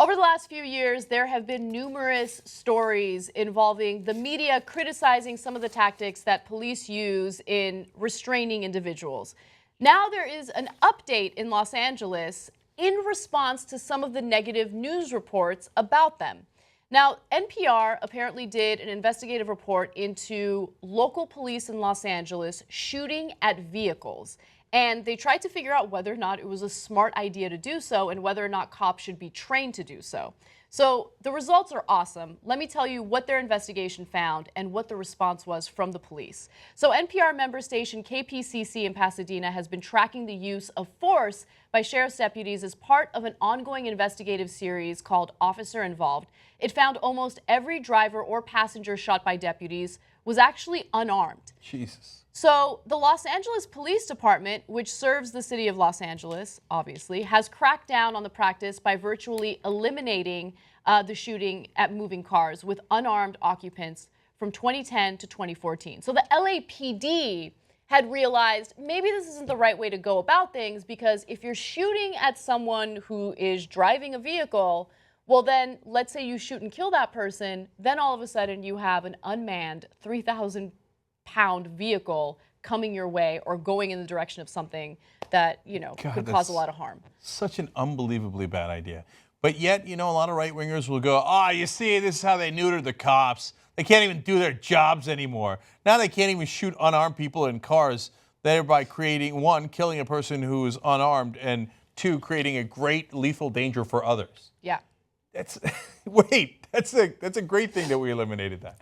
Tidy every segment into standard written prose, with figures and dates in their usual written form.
Over the last few years, there have been numerous stories involving the media criticizing some of the tactics that police use in restraining individuals. Now there is an update in Los Angeles in response to some of the negative news reports about them. Now, NPR apparently did an investigative report into local police in Los Angeles shooting at vehicles. And they tried to figure out whether or not it was a smart idea to do so and whether or not cops should be trained to do so. So the results are awesome. Let me tell you what their investigation found and what the response was from the police. So NPR member station KPCC in Pasadena has been tracking the use of force by sheriff's deputies as part of an ongoing investigative series called Officer Involved. It found almost every driver or passenger shot by deputies was actually unarmed. Jesus. So the Los Angeles Police Department, which serves the city of Los Angeles, obviously, has cracked down on the practice by virtually eliminating the shooting at moving cars with unarmed occupants from 2010 to 2014. So the LAPD had realized maybe this isn't the right way to go about things, because if you're shooting at someone who is driving a vehicle, well then, let's say you shoot and kill that person, then all of a sudden you have an unmanned 3,000-pound vehicle coming your way or going in the direction of something that, you know, could cause a lot of harm. Such an unbelievably bad idea. But yet, you know, a lot of right-wingers will go, you see, this is how they neutered the cops. They can't even do their jobs anymore. Now they can't even shoot unarmed people in cars, thereby creating, one, killing a person who is unarmed, and two, creating a great lethal danger for others. Yeah. That's a great thing that we eliminated that.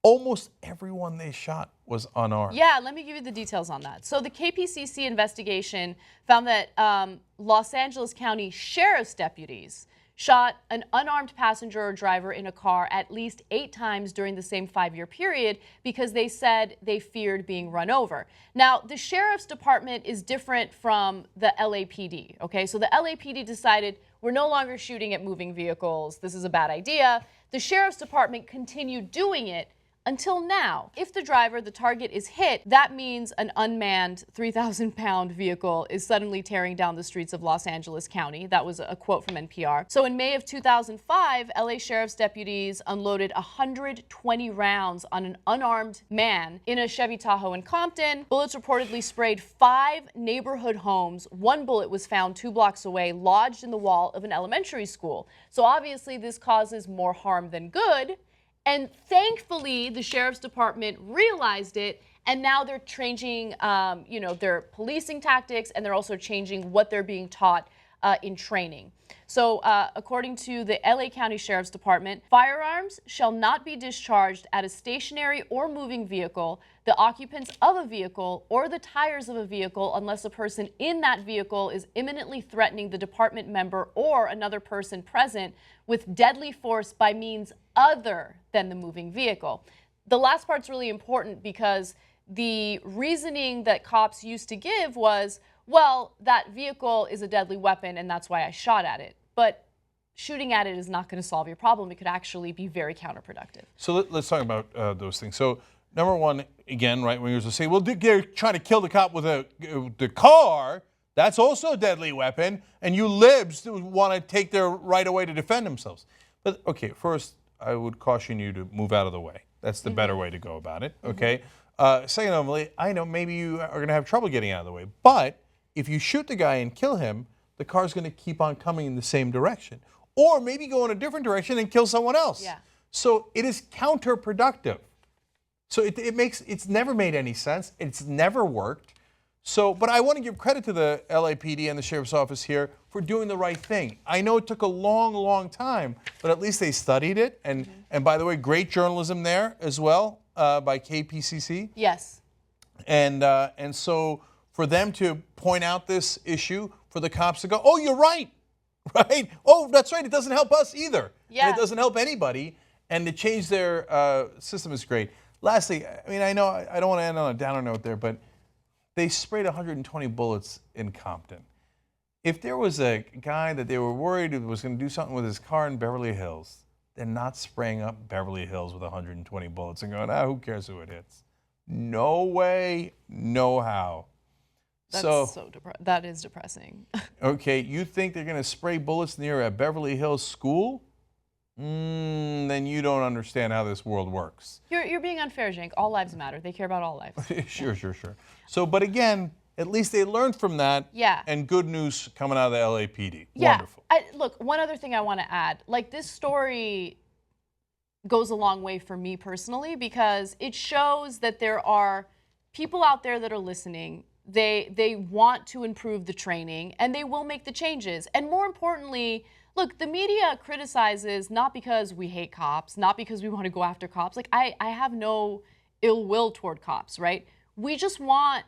Almost everyone they shot was unarmed. Yeah, let me give you the details on that. So the KPCC investigation found that Los Angeles County Sheriff's deputies shot an unarmed passenger or driver in a car at least 8 times during the same 5-year period because they said they feared being run over. Now, the Sheriff's Department is different from the LAPD, okay? So the LAPD decided we're no longer shooting at moving vehicles. This is a bad idea. The Sheriff's Department continued doing it until now. If the driver, the target, is hit, that means an unmanned 3,000-pound vehicle is suddenly tearing down the streets of Los Angeles County. That was a quote from NPR. So in May of 2005, LA Sheriff's deputies unloaded 120 rounds on an unarmed man in a Chevy Tahoe in Compton. Bullets reportedly sprayed 5 neighborhood homes. 1 bullet was found 2 blocks away, lodged in the wall of an elementary school. So obviously this causes more harm than good. And thankfully, the Sheriff's Department realized it, and now they're changing, their policing tactics, and they're also changing what they're being taught in training. So according to the LA County Sheriff's Department, firearms shall not be discharged at a stationary or moving vehicle, the occupants of a vehicle, or the tires of a vehicle unless a person in that vehicle is imminently threatening the department member or another person present with deadly force by means other than the moving vehicle. The last part's really important because the reasoning that cops used to give was, well, that vehicle is a deadly weapon and that's why I shot at it. But shooting at it is not going to solve your problem. It could actually be very counterproductive. So let's talk about those things. So number one, again, right-wingers will say, well, they're trying to kill the cop with the car. That's also a deadly weapon. And you libs want to take their right away to defend themselves. But, okay, first, I would caution you to move out of the way. That's the better way to go about it, okay? Secondly, I know maybe you are going to have trouble getting out of the way. But if you shoot the guy and kill him, the car's going to keep on coming in the same direction. Or maybe go in a different direction and kill someone else. Yeah. So it is counterproductive. So it's never made any sense. It's never worked. So, but I want to give credit to the LAPD and the Sheriff's Office here for doing the right thing. I know it took a long, long time, but at least they studied it. And by the way, great journalism there as well by KPCC. Yes. And so for them to point out this issue, for the cops to go, oh, you're right, right? Oh, that's right. It doesn't help us either. Yeah. And it doesn't help anybody. And to change their system is great. Lastly, I mean, I know I don't want to end on a downer note there, but they sprayed 120 bullets in Compton. If there was a guy that they were worried was going to do something with his car in Beverly Hills, they're not spraying up Beverly Hills with 120 bullets and going, who cares who it hits? No way, no how. That is depressing. Okay, you think they're going to spray bullets near a Beverly Hills school? Then you don't understand how this world works. You're being unfair, Cenk. All lives matter. They care about all lives. Sure. So, but again, at least they learned from that. Yeah. And good news coming out of the LAPD. Yeah. Wonderful. Look, one other thing I want to add. Like, this story goes a long way for me personally because it shows that there are people out there that are listening. They want to improve the training and they will make the changes. And more importantly, look, the media criticizes not because we hate cops, not because we want to go after cops. Like, I have no ill will toward cops, right? We just want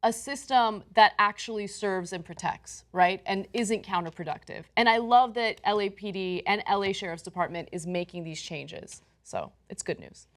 a system that actually serves and protects, right? And isn't counterproductive. And I love that LAPD and LA Sheriff's Department is making these changes. So it's good news.